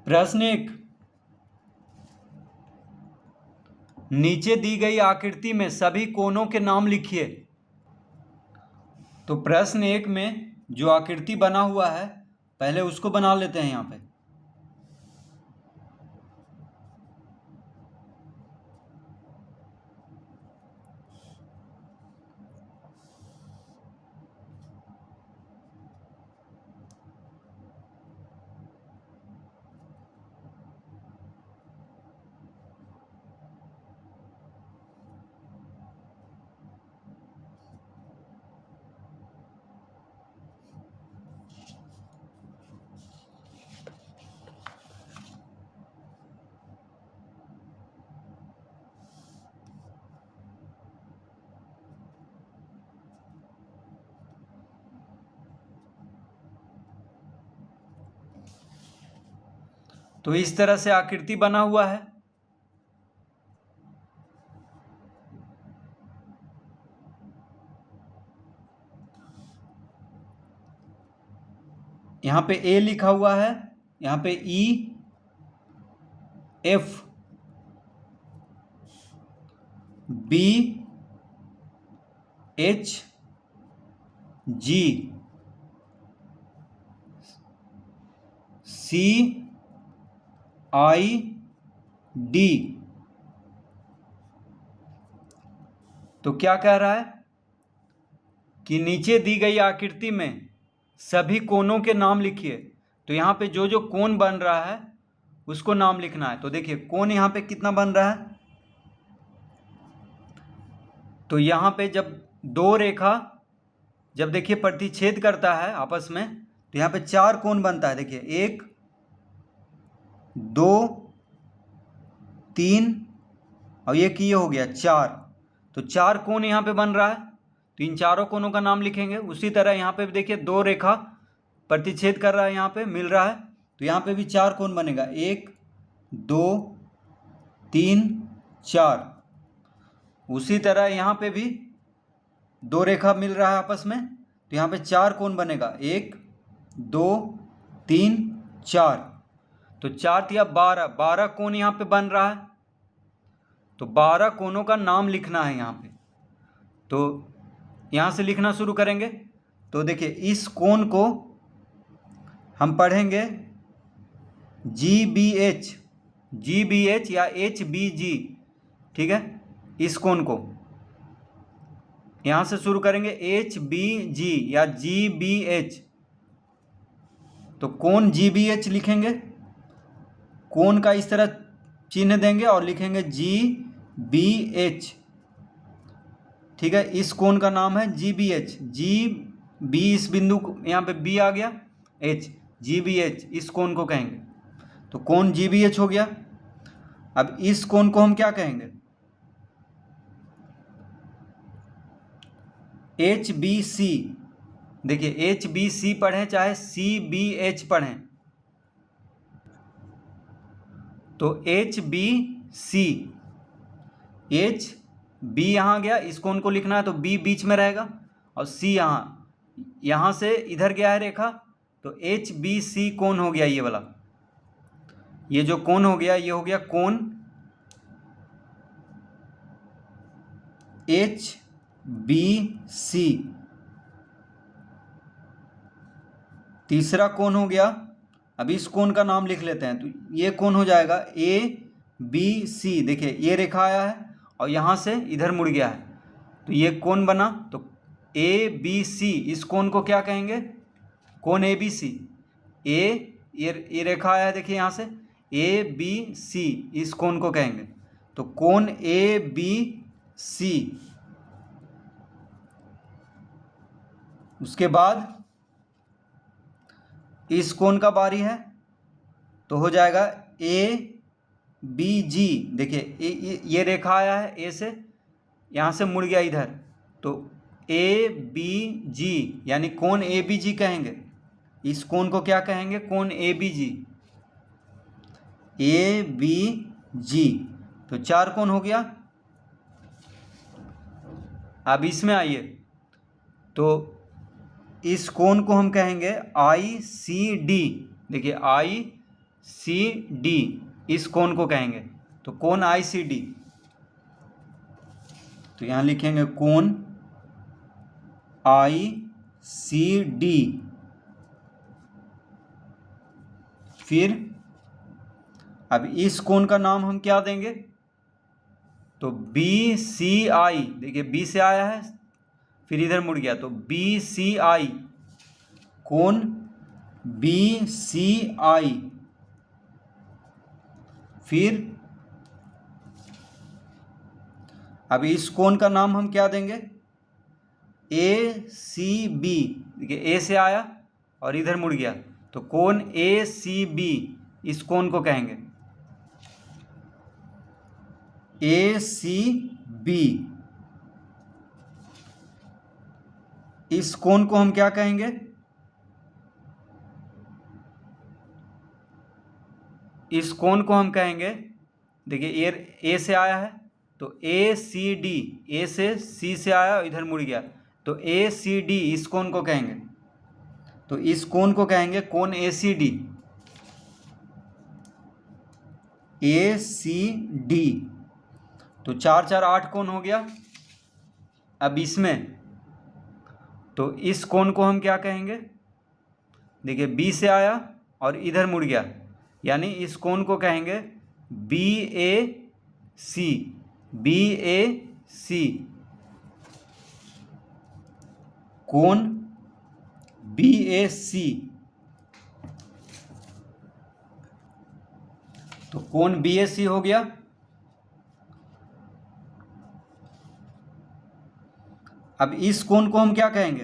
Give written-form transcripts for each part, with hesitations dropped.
प्रश्न 1, नीचे दी गई आकृति में सभी कोनों के नाम लिखिए। तो प्रश्न 1 में जो आकृति बना हुआ है पहले उसको बना लेते हैं यहाँ पे। तो इस तरह से आकृति बना हुआ है। यहाँ पे ए लिखा हुआ है, यहाँ पे ई, एफ, बी, एच, जी, सी, आई, डी। तो क्या कह रहा है कि नीचे दी गई आकृति में सभी कोनों के नाम लिखिए। तो यहाँ पे जो जो कोण बन रहा है उसको नाम लिखना है। तो देखिए कोण यहाँ पे कितना बन रहा है। तो यहाँ पे जब दो रेखा जब देखिए प्रतिच्छेद करता है आपस में, तो यहाँ पे 4 कोण बनता है। देखिए 1, 2, 3 और ये हो गया 4। तो 4 कोण यहाँ पे बन रहा है। तो इन चारों कोणों का नाम लिखेंगे। उसी तरह यहाँ पे देखिए 2 रेखा प्रतिच्छेद कर रहा है, यहाँ पे मिल रहा है, तो यहाँ पे भी 4 कोण बनेगा। 1, 2, 3, 4। उसी तरह यहाँ पे भी 2 रेखा मिल रहा है आपस में, तो यहाँ पे 4 कोण बनेगा। 1, 2, 3, 4। तो 4 या 12 कोण यहाँ पे बन रहा है। तो 12 कोणों का नाम लिखना है यहाँ पे। तो यहाँ से लिखना शुरू करेंगे। तो देखिए इस कोण को हम पढ़ेंगे GBH, GBH या HBG, ठीक है। इस कोण को यहाँ से शुरू करेंगे HBG या GBH। तो कोण GBH लिखेंगे, कोण का इस तरह चिन्ह देंगे और लिखेंगे GBH, ठीक है। इस कोण का नाम है GBH। GB इस बिंदु को, यहाँ पे B आ गया, H, GBH इस कोण को कहेंगे। तो कोण GBH हो गया। अब इस कोण को हम क्या कहेंगे? HBC। देखिए HBC पढ़ें चाहे CBH पढ़ें, तो HBC, B यहाँ गया, इस कोण को लिखना है तो B बीच में रहेगा और C यहाँ से इधर गया है रेखा, तो HBC कोण हो गया ये वाला। ये जो कोण हो गया ये हो गया कोण HBC। तीसरा कोण हो गया। अब इस कोण का नाम लिख लेते हैं। तो ये कोण हो जाएगा ABC। देखिए ये रेखा आया है और यहाँ से इधर मुड़ गया है, तो ये कोण बना। तो ABC, इस कोण को क्या कहेंगे? कोण ABC। ये रेखा आया है, देखिए यहाँ से ABC, इस कोण को कहेंगे। तो कोण ABC। उसके बाद इस कोण का बारी है, तो हो जाएगा ABG। देखिए ये रेखा आया है A से, यहाँ से मुड़ गया इधर, तो ABG यानी कोण ABG कहेंगे। इस कोण को क्या कहेंगे? कोण ABG। तो 4 कोण हो गया। अब इसमें आइए, तो इस कोण को हम कहेंगे ICD। देखिए ICD सी डी, इस कोण को कहेंगे। तो कोण आई सी डी, तो यहां लिखेंगे कोण आई सी डी। फिर अब इस कोण का नाम हम क्या देंगे? तो बी सी आई, देखिए बी से आया है फिर इधर मुड़ गया, तो बी सी आई, कोण बी सी आई। फिर अब इस कोण का नाम हम क्या देंगे? ए सी बी, देखिए ए से आया और इधर मुड़ गया, तो कोण ए सी बी, इस कोण को कहेंगे ए सी बी। इस कोण को हम क्या कहेंगे? इस कोण को हम कहेंगे, देखिए ए से आया है तो ए सी डी, ए से सी से आया इधर मुड़ गया, तो ए सी डी, इस कोण को कहेंगे। तो इस कोण को कहेंगे कोण ए सी डी, ए सी डी। तो 4 4 8 कोण हो गया। अब इसमें तो इस कोण को हम क्या कहेंगे? देखिए बी से आया और इधर मुड़ गया, यानी इस कोण को कहेंगे बी ए सी, बी ए सी, कोण बी ए सी। तो कोण बी ए सी हो गया। अब इस कोण को हम क्या कहेंगे?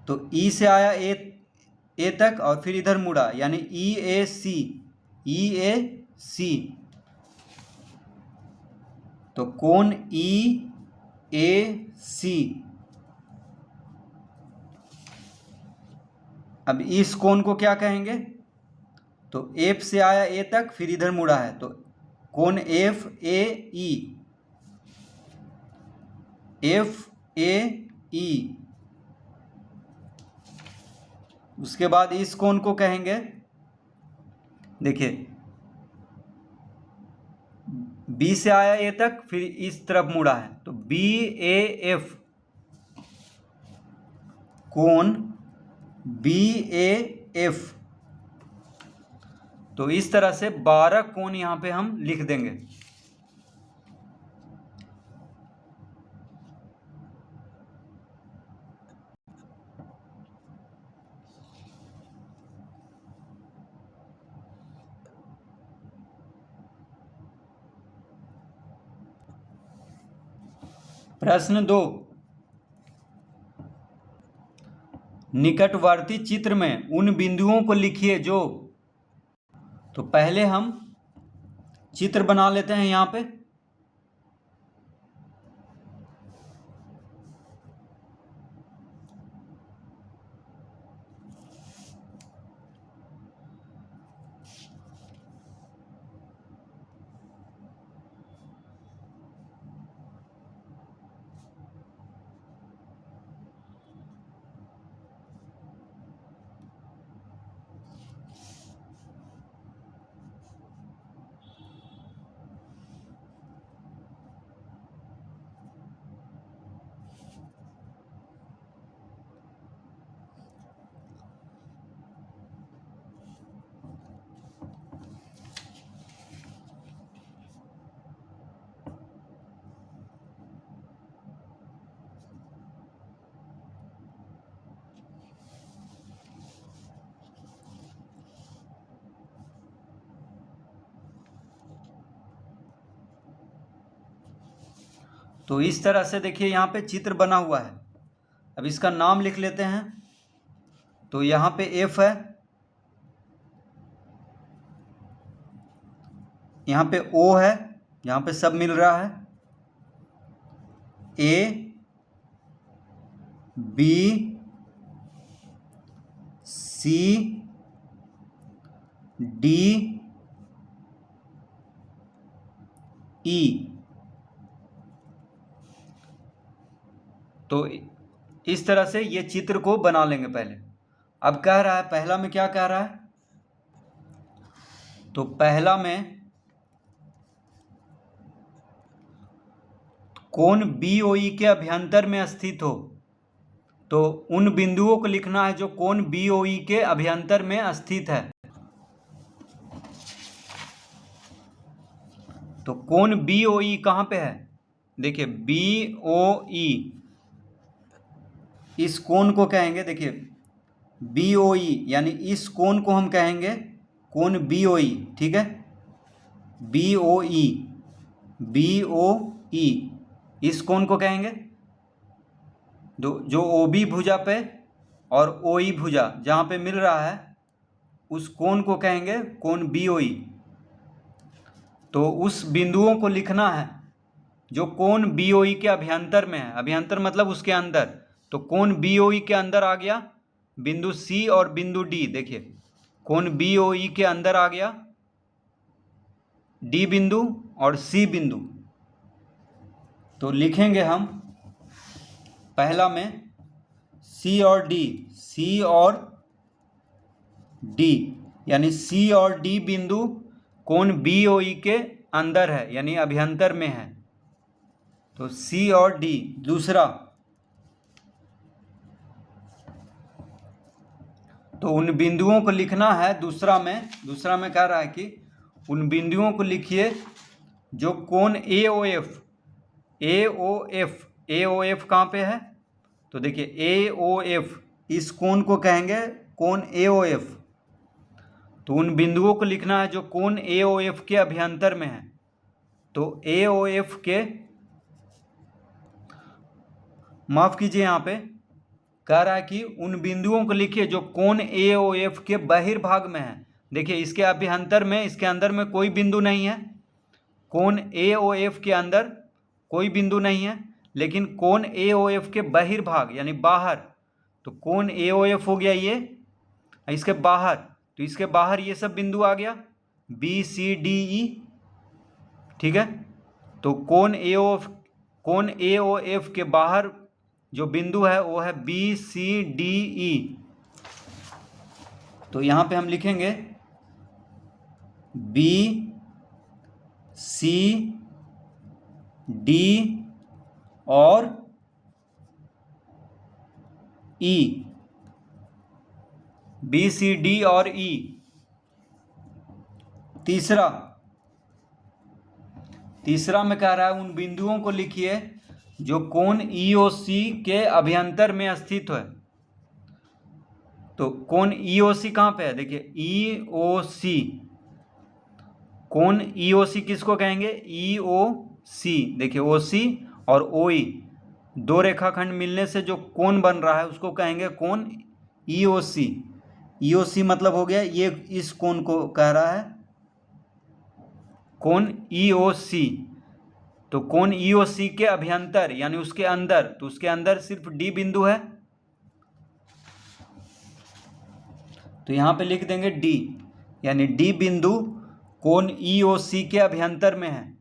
तो ई से आया ए तक और फिर इधर मुड़ा, यानी ई ए सी, ई ए सी। तो कोण ई ए सी। अब इस कोण को क्या कहेंगे? तो एफ से आया ए तक फिर इधर मुड़ा है, तो कोण F A E, F A ई। उसके बाद इस कोण को कहेंगे, देखिए बी से आया ए तक फिर इस तरफ मुड़ा है, तो बी ए एफ, कोण बी ए एफ। तो इस तरह से 12 कोण यहां पे हम लिख देंगे। प्रश्न 2, निकटवर्ती चित्र में उन बिंदुओं को लिखिए जो, तो पहले हम चित्र बना लेते हैं यहां पे। तो इस तरह से देखिए यहाँ पे चित्र बना हुआ है। अब इसका नाम लिख लेते हैं। तो यहाँ पे एफ है, यहाँ पे ओ है, यहाँ पे सब मिल रहा है, A B C D E. तो इस तरह से ये चित्र को बना लेंगे पहले। अब कह रहा है, पहला में क्या कह रहा है, तो पहला में कोण BOE के अभ्यंतर में स्थित हो, तो उन बिंदुओं को लिखना है जो कोण BOE के अभ्यंतर में स्थित है। तो कोण BOE कहाँ पे है, देखिए BOE, इस कोण को कहेंगे, देखिए BOE यानी इस कोण को हम कहेंगे कोण BOE, ठीक है, BOE, BOE इस कोण को कहेंगे, जो OB भुजा पे और OE भुजा जहाँ पे मिल रहा है उस कोण को कहेंगे कोण BOE। तो उस बिंदुओं को लिखना है जो कोण BOE के अभ्यंतर में है, अभ्यंतर मतलब उसके अंदर। तो कोण BOE के अंदर आ गया बिंदु C और बिंदु D, देखिए कोण BOE के अंदर आ गया D बिंदु और C बिंदु। तो लिखेंगे हम पहला में C और D, C और D, यानी C और D बिंदु कोण BOE के अंदर है यानी अभ्यंतर में है। तो C और D। दूसरा, तो उन बिंदुओं को लिखना है, दूसरा में कह रहा है कि उन बिंदुओं को लिखिए जो कोण AOF कहाँ पे है, तो देखिए AOF, इस कोण को कहेंगे कोण AOF। तो उन बिंदुओं को लिखना है जो कोण AOF के अभ्यंतर में है। तो AOF के, माफ कीजिए, यहाँ पे कह रहा है कि उन बिंदुओं को लिखिए जो कोण AOF के बहिर्भाग में है। देखिए इसके अभ्यंतर में, इसके अंदर में कोई बिंदु नहीं है, कोण AOF के अंदर कोई बिंदु नहीं है, लेकिन कोण AOF के बहिर्भाग यानी बाहर, तो कोण AOF हो गया ये, इसके बाहर, तो इसके बाहर ये सब बिंदु आ गया BCDE, ठीक है। तो कोण AOF के बाहर जो बिंदु है वो है BCDE। तो यहाँ पे हम लिखेंगे BCD और E, BCD और E। तीसरा में कह रहा है उन बिंदुओं को लिखिए जो कोण EOC के अभ्यंतर में स्थित है। तो कोण EOC कहाँ पे है, देखिए EOC, कोण EOC किसको कहेंगे, EOC, देखिए OC और OE दो रेखाखंड मिलने से जो कोण बन रहा है उसको कहेंगे कोण EOC। EOC मतलब हो गया ये, इस कोण को कह रहा है कोण EOC। तो कोण EOC के अभ्यंतर यानी उसके अंदर, तो उसके अंदर सिर्फ D बिंदु है, तो यहाँ पे लिख देंगे D, यानी D बिंदु कोण EOC के अभ्यंतर में है।